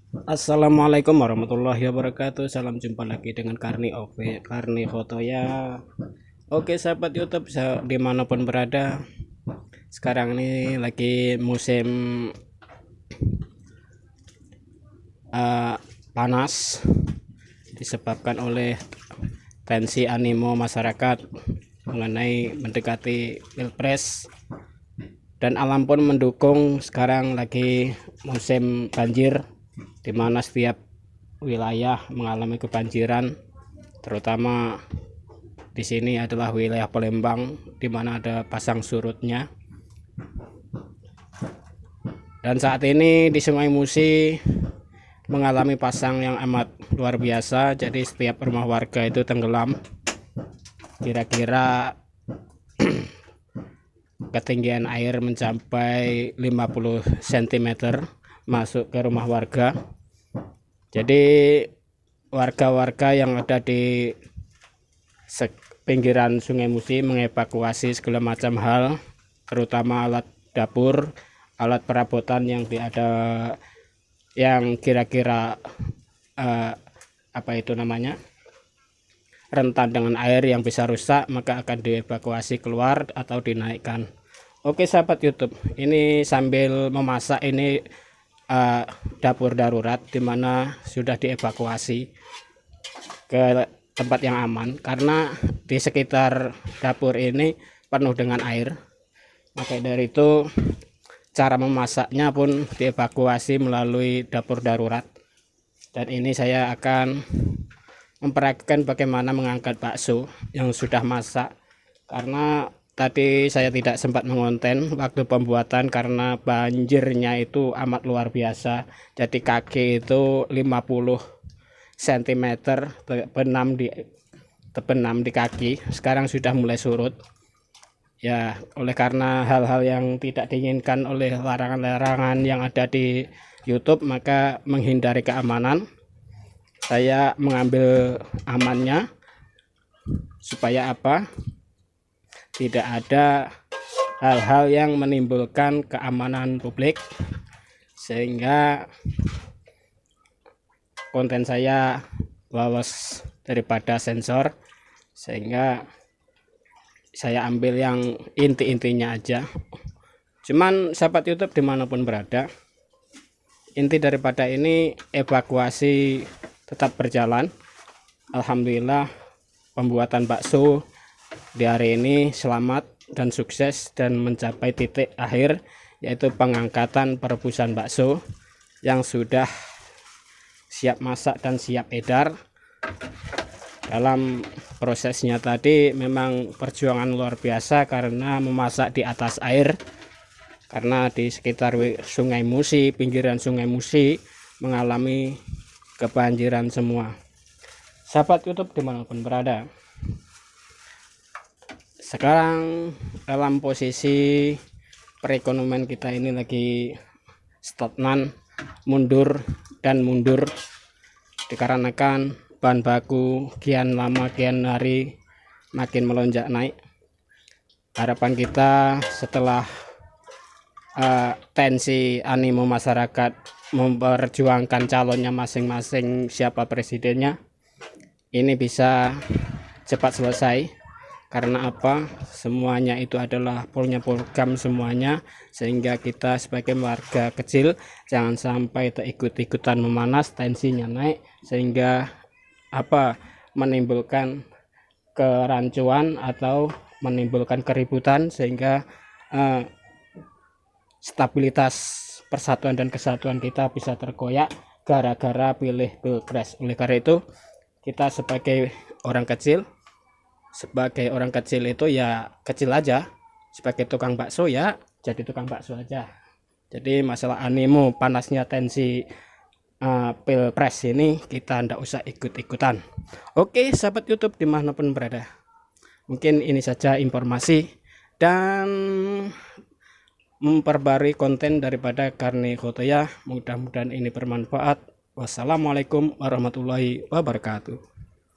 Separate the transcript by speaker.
Speaker 1: Assalamualaikum warahmatullahi wabarakatuh. Salam jumpa lagi dengan Karni Foto ya. Oke sahabat YouTube dimanapun berada. Sekarang ini lagi musim panas disebabkan oleh tensi animo masyarakat mengenai mendekati pilpres, dan alam pun mendukung. Sekarang lagi musim banjir, di mana setiap wilayah mengalami kebanjiran, terutama di sini adalah wilayah Palembang, di mana ada pasang surutnya. Dan saat ini di Sungai Musi mengalami pasang yang amat luar biasa, jadi setiap rumah warga itu tenggelam. Kira-kira ketinggian air mencapai 50 cm masuk ke rumah warga. Jadi warga-warga yang ada di pinggiran Sungai Musi mengevakuasi segala macam hal, terutama alat dapur, alat perabotan yang ada yang kira-kira rentan dengan air yang bisa rusak, maka akan dievakuasi keluar atau dinaikkan. Oke sahabat YouTube, ini sambil memasak ini dapur darurat, dimana sudah dievakuasi ke tempat yang aman karena di sekitar dapur ini penuh dengan air. Maka dari itu cara memasaknya pun dievakuasi melalui dapur darurat. Dan ini saya akan memperagakan bagaimana mengangkat bakso yang sudah masak, karena tadi saya tidak sempat mengonten waktu pembuatan karena banjirnya itu amat luar biasa. Jadi kaki itu 50 cm terbenam di kaki. Sekarang sudah mulai surut. Ya, oleh karena hal-hal yang tidak diinginkan oleh larangan-larangan yang ada di YouTube, maka menghindari keamanan, saya mengambil amannya supaya tidak ada hal-hal yang menimbulkan keamanan publik, sehingga konten saya lolos daripada sensor. Sehingga saya ambil yang inti-intinya aja. Cuman sahabat YouTube dimanapun berada, inti daripada ini evakuasi tetap berjalan. Alhamdulillah pembuatan bakso di hari ini selamat dan sukses dan mencapai titik akhir, yaitu pengangkatan perebusan bakso yang sudah siap masak dan siap edar. Dalam prosesnya tadi memang perjuangan luar biasa karena memasak di atas air, karena di sekitar Sungai Musi, pinggiran Sungai Musi mengalami kebanjiran semua. Sahabat YouTube dimanapun berada, sekarang dalam posisi perekonomian kita ini lagi stagnan, mundur dan mundur, dikarenakan bahan baku kian lama kian hari makin melonjak naik. Harapan kita setelah tensi animo masyarakat memperjuangkan calonnya masing-masing, siapa presidennya, ini bisa cepat selesai. Karena semuanya itu adalah punya program semuanya, sehingga kita sebagai warga kecil jangan sampai ikut-ikutan memanas, tensinya naik, sehingga menimbulkan kerancuan atau menimbulkan keributan, sehingga stabilitas persatuan dan kesatuan kita bisa terkoyak gara-gara pilih pilpres. Oleh karena itu kita sebagai orang kecil itu ya kecil aja, sebagai tukang bakso ya jadi tukang bakso aja. Jadi masalah animo panasnya tensi pilpres ini kita ndak usah ikut-ikutan. Oke sahabat YouTube dimanapun berada, mungkin ini saja informasi dan memperbarui konten daripada Karni Foto ya. Mudah-mudahan ini bermanfaat. Wassalamualaikum warahmatullahi wabarakatuh.